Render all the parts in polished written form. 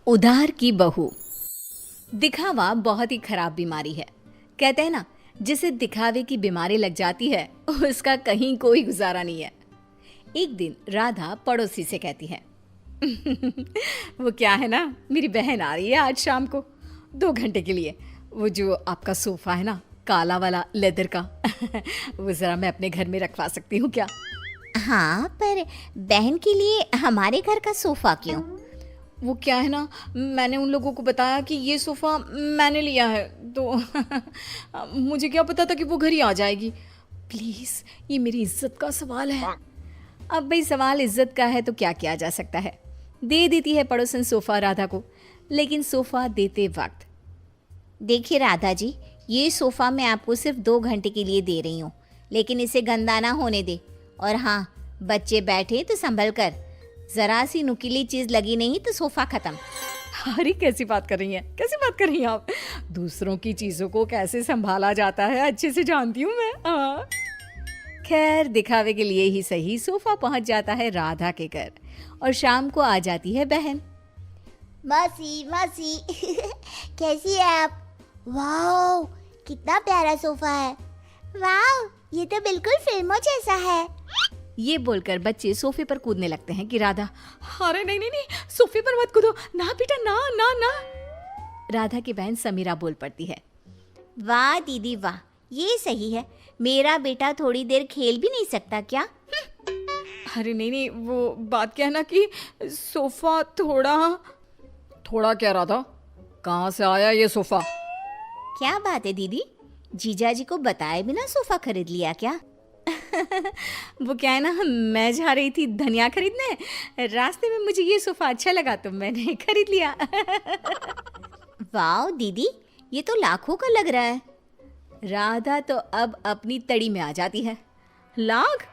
उधार की बहू। दिखावा बहुत ही खराब बीमारी है। कहते हैं ना, जिसे दिखावे की बीमारी लग जाती है उसका कहीं कोई गुजारा नहीं है। एक दिन राधा पड़ोसी से कहती है वो क्या है ना, मेरी बहन आ रही है आज शाम को 2 घंटे के लिए। वो जो आपका सोफा है ना, काला वाला लेदर का वो ज़रा मैं अपने घर में रखवा सकती हूँ क्या? हाँ, पर बहन के लिए हमारे घर का सोफा क्यों? वो क्या है ना, मैंने उन लोगों को बताया कि ये सोफ़ा मैंने लिया है, तो मुझे क्या पता था कि वो घर ही आ जाएगी। प्लीज़, ये मेरी इज्जत का सवाल है। अब भाई सवाल इज्जत का है तो क्या किया जा सकता है। दे देती है पड़ोसन सोफ़ा राधा को। लेकिन सोफ़ा देते वक्त, देखिए राधा जी, ये सोफ़ा मैं आपको सिर्फ 2 घंटे के लिए दे रही हूँ, लेकिन इसे गंदा ना होने दे। और हाँ, बच्चे बैठे तो संभल कर, ज़रा सी नुकीली चीज़ लगी नहीं तो सोफ़ा ख़त्म। अरे कैसी बात कर रही हैं, कैसी बात कर रही हैं आप? दूसरों की चीज़ों को कैसे संभाला जाता है अच्छे से जानती हूँ मैं। हाँ। खैर, दिखावे के लिए ही सही सोफ़ा पहुँच जाता है राधा के घर और शाम को आ जाती है बहन। मासी मासी कैसी है आप? वाओ, कितना प्यारा सोफ़ा है। वाओ, ये तो बिल्कुल फिल्मों जैसा है। ये बोलकर बच्चे सोफे पर कूदने लगते हैं कि राधा, अरे नहीं नहीं नहीं, सोफे पर मत कूदो ना बेटा, ना ना ना। राधा की बहन समीरा बोल पड़ती है, वाह दीदी वाह, ये सही है। मेरा बेटा थोड़ी देर खेल भी नहीं सकता क्या? अरे नहीं नहीं, वो बात क्या है ना कि सोफा थोड़ा क्या राधा, कहाँ से आया ये सोफा? क्या बात है दीदी, जीजा जी को बताए बिना सोफ़ा खरीद लिया क्या? वो क्या है ना, मैं जा रही थी धनिया खरीदने, रास्ते में मुझे ये सोफा अच्छा लगा तो मैंने खरीद लिया। वाह दीदी, ये तो लाखों का लग रहा है। राधा तो अब अपनी तड़ी में आ जाती है। लाख?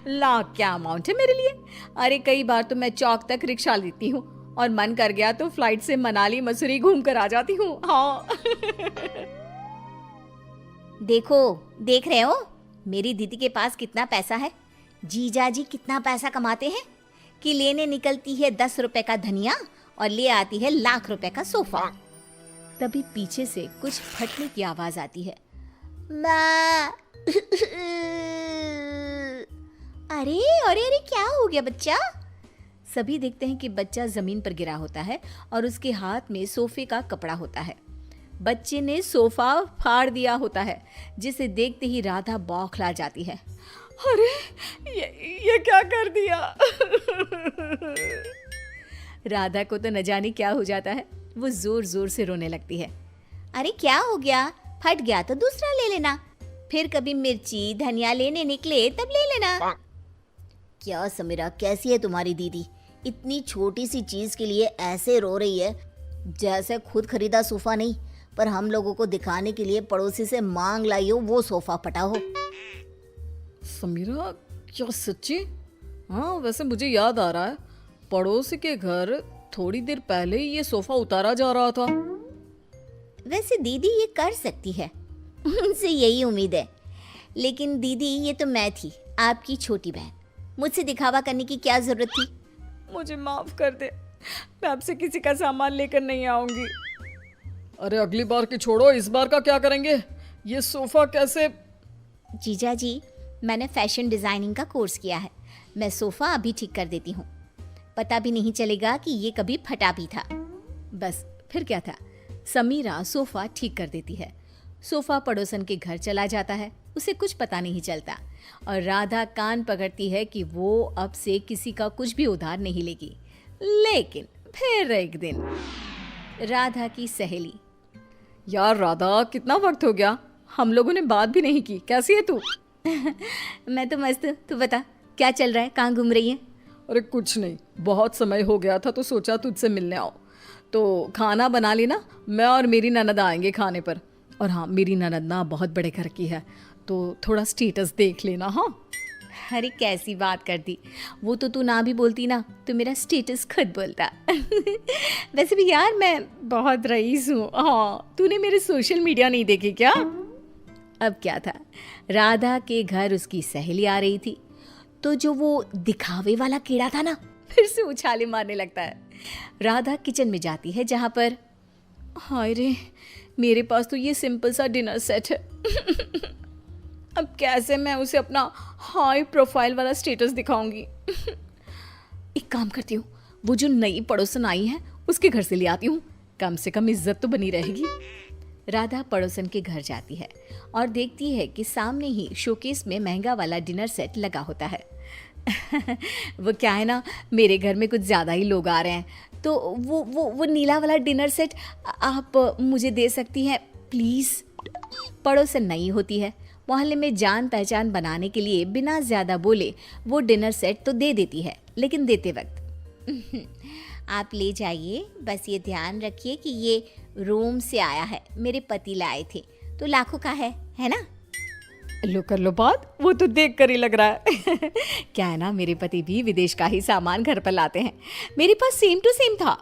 लाख क्या अमाउंट है मेरे लिए? अरे कई बार तो मैं चौक तक रिक्शा लेती हूँ और मन कर गया तो फ्लाइट से मनाली मसूरी घूम कर आ जाती हूँ। हाँ। देख रहे हो मेरी दीदी के पास कितना पैसा है? जीजा जी कितना पैसा कमाते हैं कि लेने निकलती है 10 रुपए का धनिया और ले आती है लाख रुपए का सोफा। तभी पीछे से कुछ फटने की आवाज आती है। माँ। अरे अरे अरे, क्या हो गया बच्चा? सभी देखते हैं कि बच्चा जमीन पर गिरा होता है और उसके हाथ में सोफे का कपड़ा होता है। बच्चे ने सोफा फाड़ दिया होता है, जिसे देखते ही राधा बौखला जाती है। अरे ये क्या कर दिया? राधा को तो न जाने क्या हो जाता है, वो जोर जोर से रोने लगती है। अरे क्या हो गया? फट गया तो दूसरा ले लेना, फिर कभी मिर्ची धनिया लेने निकले तब ले लेना। क्या समीरा, कैसी है तुम्हारी दीदी? इतनी छोटी सी चीज के लिए ऐसे रो रही है जैसे खुद खरीदा सोफा नहीं, पर हम लोगों को दिखाने के लिए पड़ोसी से मांग लाई हो वो सोफा पटा हो। समीरा, क्या सच्ची? हाँ, वैसे मुझे याद आ रहा है, पड़ोसी के घर थोड़ी देर पहले ही ये सोफा उतारा जा रहा था। वैसे दीदी ये कर सकती है, उनसे यही उम्मीद है। लेकिन दीदी, ये तो मैं थी, आपकी छोटी बहन, मुझसे दिखावा करने की क्या जरूरत थी? मुझे माफ कर दे, मैं आपसे किसी का सामान लेकर नहीं आऊंगी। अरे अगली बार की छोड़ो, इस बार का क्या करेंगे? ये सोफा कैसे? जीजा जी, मैंने फैशन डिजाइनिंग का कोर्स किया है, मैं सोफा अभी ठीक कर देती हूँ, पता भी नहीं चलेगा कि ये कभी फटा भी था। बस फिर क्या था, समीरा सोफा ठीक कर देती है। सोफा पड़ोसन के घर चला जाता है, उसे कुछ पता नहीं चलता और राधा कान पकड़ती है कि वो अब से किसी का कुछ भी उधार नहीं लेगी। लेकिन फिर एक दिन राधा की सहेली, यार राधा, कितना वक्त हो गया, हम लोगों ने बात भी नहीं की, कैसी है तू? मैं तो मस्त हूँ, तू बता क्या चल रहा है, कहाँ घूम रही है? अरे कुछ नहीं, बहुत समय हो गया था तो सोचा तुझसे मिलने आओ। तो खाना बना लेना, मैं और मेरी ननद आएंगे खाने पर। और हाँ, मेरी ननद ना बहुत बड़े घर की है, तो थोड़ा स्टेटस देख लेना। हाँ। अरे कैसी बात कर दी, वो तो तू ना भी बोलती ना तो मेरा स्टेटस खुद बोलता। वैसे भी यार, मैं बहुत रईस हूँ। हाँ, तूने मेरे सोशल मीडिया नहीं देखी क्या? अब क्या था, राधा के घर उसकी सहेली आ रही थी, तो जो वो दिखावे वाला कीड़ा था ना, फिर से उछाले मारने लगता है। राधा किचन में जाती है जहाँ पर, हाय रे, मेरे पास तो ये सिंपल सा डिनर सेट है। अब कैसे मैं उसे अपना हाई प्रोफाइल वाला स्टेटस दिखाऊंगी। एक काम करती हूँ, वो जो नई पड़ोसन आई है उसके घर से ले आती हूँ, कम से कम इज्जत तो बनी रहेगी। राधा पड़ोसन के घर जाती है और देखती है कि सामने ही शोकेस में महंगा वाला डिनर सेट लगा होता है। वो क्या है ना, मेरे घर में कुछ ज़्यादा ही लोग आ रहे हैं, तो वो नीला वाला डिनर सेट आप मुझे दे सकती हैं प्लीज़। पड़ोसन नई होती है, मोहल्ले में जान पहचान बनाने के लिए बिना ज़्यादा बोले वो डिनर सेट तो दे देती है, लेकिन देते वक्त, आप ले जाइए, बस ये ध्यान रखिए कि ये रोम से आया है, मेरे पति लाए थे, तो लाखों का है ना? लो कर लो बात, वो तो देख कर ही लग रहा है। क्या है ना, मेरे पति भी विदेश का ही सामान घर पर लाते हैं। मेरे पास सेम टू सेम था,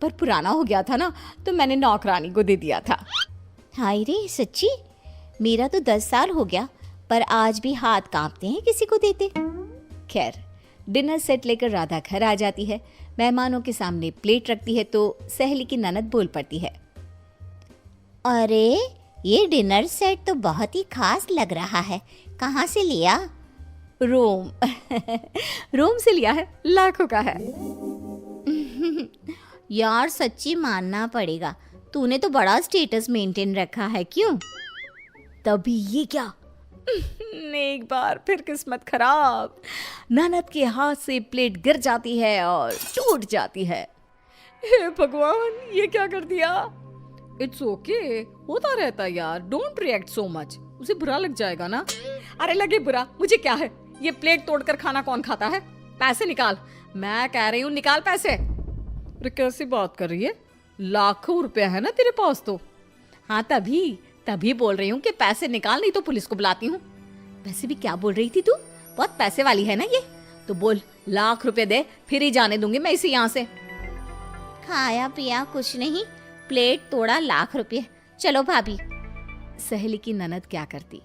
पर पुराना हो गया था ना, तो मैंने नौकरानी को दे दिया था। हाय रे, सच्ची? मेरा तो 10 साल हो गया, पर आज भी हाथ कांपते हैं किसी को देते। खैर, डिनर सेट लेकर राधा घर आ जाती है। मेहमानों के सामने प्लेट रखती है तो सहेली की ननद बोल पड़ती है, अरे ये डिनर सेट तो बहुत ही खास लग रहा है, कहाँ से लिया? रोम। रोम से लिया है, लाखों का है। यार सच्ची मानना पड़ेगा, तूने तो बड़ा स्टेटस मेंटेन रखा है, क्यों? तभी ये क्या, एक बार फिर किस्मत खराब, ननद के हाथ से प्लेट गिर जाती है और टूट जाती है। हे भगवान, ये क्या कर दिया। इट्स ओके, होता रहता यार, डोंट रिएक्ट सो मच, उसे बुरा लग जाएगा ना। अरे लगे बुरा, मुझे क्या है, ये प्लेट तोड़कर खाना कौन खाता है। पैसे निकाल, मैं कह रही हूँ निकाल पैसे। अरे कैसी बात कर रही है, लाखों रुपया है ना तेरे पास तो। हाँ तभी बोल रही हूँ कि पैसे निकाल, नहीं तो पुलिस को बुलाती हूँ। वैसे भी क्या बोल रही थी तू, बहुत पैसे वाली है ना ये, तो बोल लाख रुपए दे, फिर ही जाने दूंगी मैं इसे यहाँ से। खाया पिया कुछ नहीं, प्लेट तोड़ा लाख रुपए, चलो भाभी। सहेली की ननद क्या करती,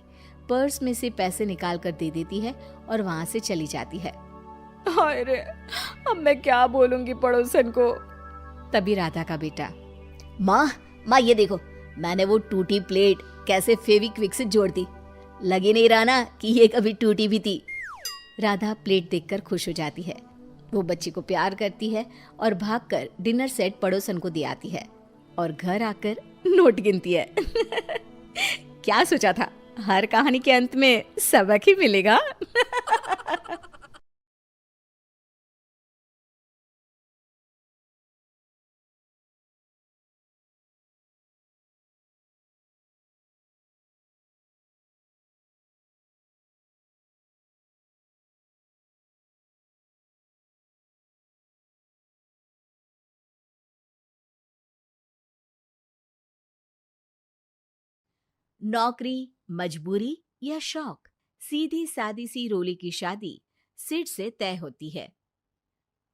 पर्स में से पैसे निकाल कर दे देती है और वहां से चली जाती है। हाय रे, अब मैं क्या बोलूंगी पड़ोसन को। तभी राधा का बेटा, माँ ये देखो, मैंने वो टूटी प्लेट कैसे फेविक्विक से जोड़ दी, लगे नहीं रहा ना कि ये कभी टूटी भी थी। राधा प्लेट देखकर खुश हो जाती है। वो बच्ची को प्यार करती है और भागकर डिनर सेट पड़ोसन को दे आती है और घर आकर नोट गिनती है। क्या सोचा था, हर कहानी के अंत में सबक ही मिलेगा। नौकरी, मजबूरी या शौक, सीधी सादी सी रोली की शादी सिड से तय होती है।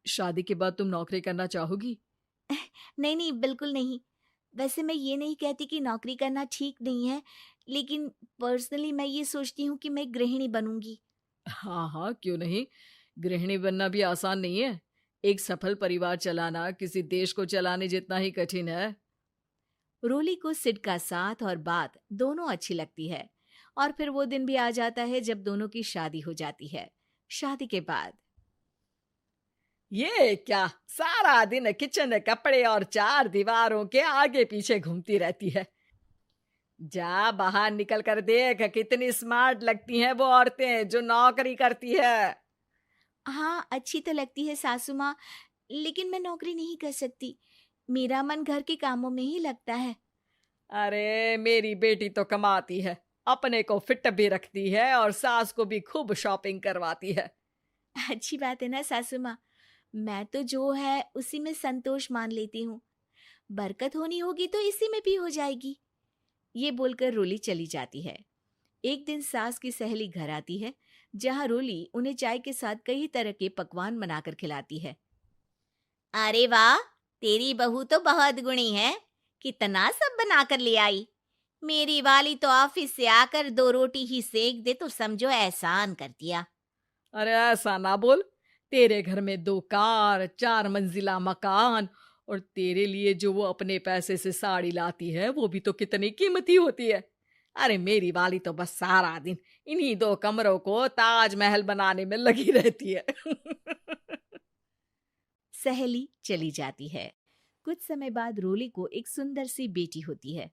शादी के बाद तुम नौकरी करना चाहोगी? नहीं बिल्कुल नहीं। वैसे मैं ये नहीं कहती कि नौकरी करना ठीक नहीं है, लेकिन पर्सनली मैं ये सोचती हूँ कि मैं गृहिणी बनूंगी। हाँ, क्यों नहीं। गृहिणी बनना भी आसान नहीं है। एक सफल परिवार चलाना किसी देश को चलाने जितना ही कठिन है। रोली को सिड का साथ और बात दोनों अच्छी लगती है और फिर वो दिन भी आ जाता है जब दोनों की शादी हो जाती है। शादी के बाद ये क्या, सारा दिन किचन कपड़े और चार दीवारों के आगे पीछे घूमती रहती है। जा बाहर निकल कर देख, कितनी स्मार्ट लगती हैं वो औरतें जो नौकरी करती है। हाँ अच्छी तो लगती है सासू माँ, लेकिन मैं नौकरी नहीं कर सकती, मेरा मन घर के कामों में ही लगता है। अरे मेरी बेटी तो कमाती है, अपने को फिट भी रखती है और सास को भी खूब शॉपिंग करवाती है। अच्छी बात है ना सासू माँ, मैं तो जो है उसी में संतोष मान लेती हूँ, बरकत होनी होगी तो इसी में भी हो जाएगी। ये बोलकर रोली चली जाती है। एक दिन सास की सहेली घर आती है, जहाँ रोली उन्हें चाय के साथ कई तरह के पकवान बनाकर खिलाती है। अरे वाह, तेरी बहू तो बहुत गुणी है, कितना सब बनाकर ले आई। मेरी वाली तो ऑफिस से आकर 2 रोटी ही सेक दे तो समझो एहसान कर दिया। अरे ऐसा ना बोल, तेरे घर में 2 कार, 4 मंजिला मकान, और तेरे लिए जो वो अपने पैसे से साड़ी लाती है वो भी तो कितनी कीमती होती है। अरे मेरी वाली तो बस सारा दिन इन्हीं 2 कमरों को ताजमहल बनाने में लगी रहती है। सहेली चली जाती है। कुछ समय बाद रोली को एक सुंदर सी बेटी होती है।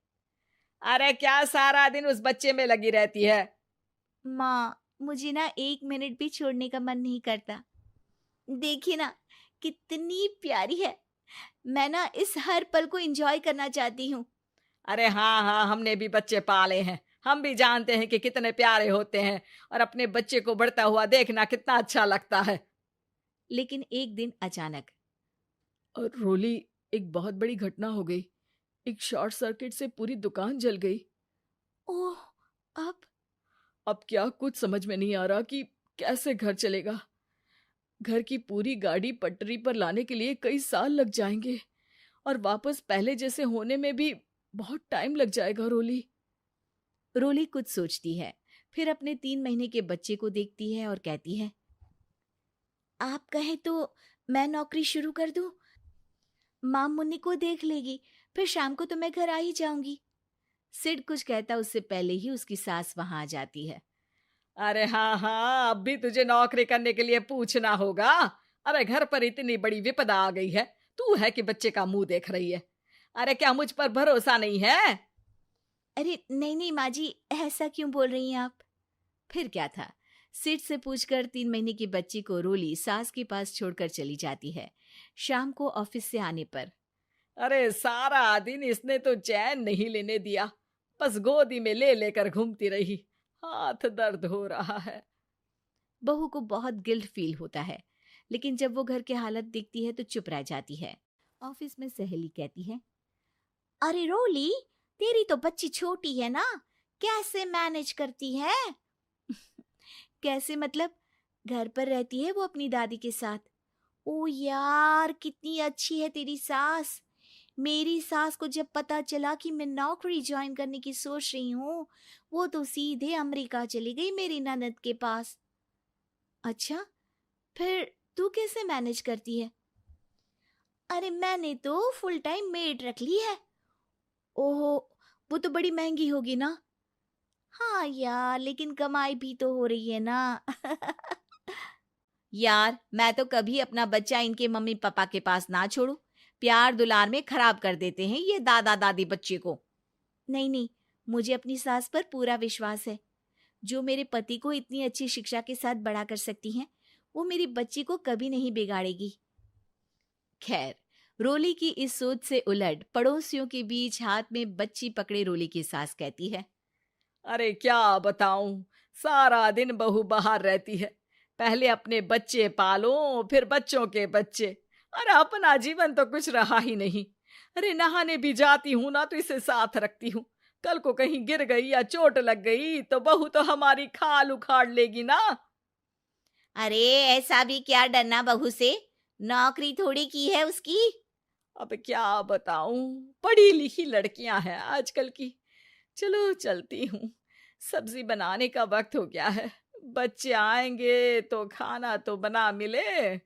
अरे क्या सारा दिन उस बच्चे में लगी रहती है? माँ, मुझे ना 1 मिनट भी छोड़ने का मन नहीं करता। देखिए ना, कितनी प्यारी है। मैं ना इस हर पल को एंजॉय करना चाहती हूँ। अरे हाँ हाँ, हमने भी बच्चे पाले हैं, हम भी जानते हैं कि कितने प्यारे होते हैं, और अपने बच्चे को बढ़ता हुआ देखना कितना अच्छा लगता है। लेकिन एक दिन अचानक और रोली, एक बहुत बड़ी घटना हो गई। एक शॉर्ट सर्किट से पूरी दुकान जल गई। ओह, अब? अब क्या कुछ समझ में नहीं आ रहा कि कैसे घर चलेगा। घर की पूरी गाड़ी पटरी पर लाने के लिए कई साल लग जाएंगे, और वापस पहले जैसे होने में भी बहुत टाइम लग जाएगा। रोली कुछ सोचती है, फिर अपने 3 महीने के बच्चे को देखती है और कहती है, आप कहें तो मैं नौकरी शुरू कर दूं? माँ मुन्नी को देख लेगी, फिर शाम को तो मैं घर आ ही जाऊंगी। सिड कुछ कहता उससे पहले ही उसकी सास वहां आ जाती है। अरे हाँ हाँ, अब भी तुझे नौकरी करने के लिए पूछना होगा। अरे घर पर इतनी बड़ी विपदा आ गई है, तू है कि बच्चे का मुंह देख रही है। अरे क्या मुझ पर भरोसा नहीं है? अरे नहीं नहीं माँ जी, ऐसा क्यों बोल रही हैं आप? फिर क्या था, सिड से पूछकर 3 महीने की बच्ची को रोली सास के पास छोड़कर चली जाती है। शाम को ऑफिस से आने पर अरे सारा दिन इसने तो चैन नहीं लेने दिया, बस गोदी में ले लेकर घूमती रही। हाथ दर्द हो रहा है। बहू को बहुत गिल्ट फील होता है, लेकिन जब वो घर की हालत देखती है तो चुप रह जाती है। ऑफिस में सहेली कहती है, अरे रोली, तेरी तो बच्ची छोटी है ना, कैसे मैनेज करती है? कैसे मतलब? घर पर रहती है वो अपनी दादी के साथ। ओ यार, कितनी अच्छी है तेरी सास। मेरी सास को जब पता चला कि मैं नौकरी ज्वाइन करने की सोच रही हूँ, वो तो सीधे अमेरिका चली गई मेरी ननद के पास। अच्छा, फिर तू कैसे मैनेज करती है? अरे मैंने तो फुल टाइम मेड रख ली है। ओहो, वो तो बड़ी महंगी होगी ना। हाँ यार, लेकिन कमाई भी तो हो रही है ना। यार, मैं तो कभी अपना बच्चा इनके मम्मी पापा के पास ना छोड़ू। प्यार दुलार में खराब कर देते हैं ये दादा दादी बच्चे को। नहीं नहीं, मुझे अपनी सास पर पूरा विश्वास है। जो मेरे पति को इतनी अच्छी शिक्षा के साथ बड़ा कर सकती हैं, वो मेरी बच्ची को कभी नहीं बिगाड़ेगी। खैर, रोली की इस सोच से उलट पड़ोसियों के बीच हाथ में बच्ची पकड़े रोली की सास कहती है, अरे क्या बताऊं, सारा दिन बहू बाहर रहती है। पहले अपने बच्चे पालो, फिर बच्चों के बच्चे। अरे अपना जीवन तो कुछ रहा ही नहीं। अरे नहाने भी जाती हूं ना तो इसे साथ रखती हूँ। कल को कहीं गिर गई या चोट लग गई तो बहू तो हमारी खाल उखाड़ लेगी ना। अरे ऐसा भी क्या डरना बहू से, नौकरी थोड़ी की है उसकी। अब क्या बताऊं, पढ़ी लिखी लड़कियां हैं आजकल की। चलो चलती हूँ, सब्जी बनाने का वक्त हो गया है। बच्चे आएंगे तो खाना तो बना मिले।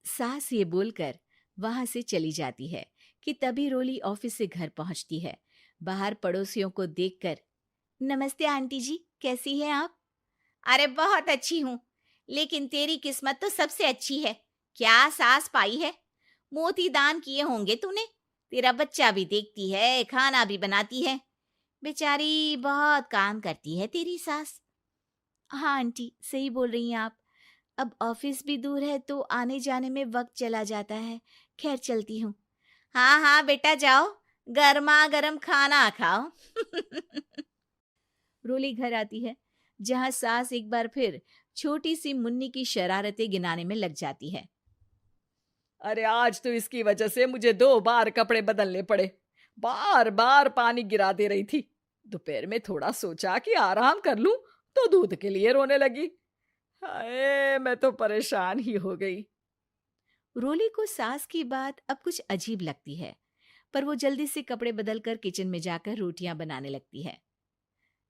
सास ये बोलकर वहां से चली जाती है कि तभी रोली ऑफिस से घर पहुंचती है। बाहर पड़ोसियों को देखकर, नमस्ते आंटी जी, कैसी हैं आप? अरे बहुत अच्छी हूँ, लेकिन तेरी किस्मत तो सबसे अच्छी है। क्या सास पाई है, मोती दान किए होंगे तूने। तेरा बच्चा भी देखती है, खाना भी बनाती है। बेचारी बहुत काम करती है तेरी सास। हाँ आंटी, सही बोल रही हैं आप। अब ऑफिस भी दूर है तो आने जाने में वक्त चला जाता है। खैर, चलती हूँ। हाँ हाँ बेटा, जाओ, गर्मा गर्म खाना खाओ। रोली घर आती है, जहां सास एक बार फिर छोटी सी मुन्नी की शरारतें गिनाने में लग जाती है। अरे आज तो इसकी वजह से मुझे 2 बार कपड़े बदलने पड़े। बार बार पानी गिरा दे रही थी। दोपहर में थोड़ा सोचा कि आराम कर लूं तो दूध के लिए रोने लगी। हाय, मैं तो परेशान ही हो गई। रोली को सास की बात अब कुछ अजीब लगती है, पर वो जल्दी से कपड़े बदलकर किचन में जाकर रोटियां बनाने लगती है।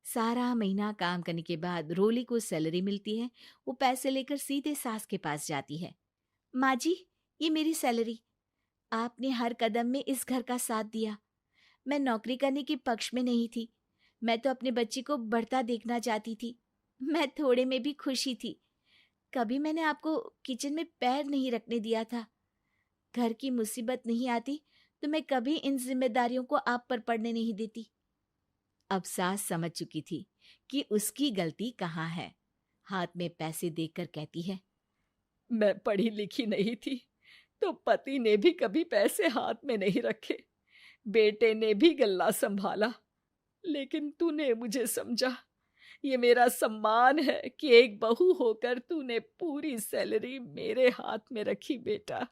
सारा महीना काम करने के बाद रोली को सैलरी मिलती है। वो पैसे लेकर सीधे सास के पास जाती है। माँ जी, ये मेरी सैलरी। आपने हर कदम में इस घर का साथ दिया। मैं नौकरी करने के पक्ष में नहीं थी। मैं तो अपने बच्चे को बढ़ता देखना चाहती थी। मैं थोड़े में भी खुशी थी। कभी मैंने आपको किचन में पैर नहीं रखने दिया था। घर की मुसीबत नहीं आती तो मैं कभी इन जिम्मेदारियों को आप पर पड़ने नहीं देती। अब सास समझ चुकी थी कि उसकी गलती कहाँ है। हाथ में पैसे देकर कहती है, मैं पढ़ी लिखी नहीं थी तो पति ने भी कभी पैसे हाथ में नहीं रखे, बेटे ने भी गल्ला संभाला, लेकिन तूने मुझे समझा। ये मेरा सम्मान है कि एक बहू होकर तूने पूरी सैलरी मेरे हाथ में रखी बेटा।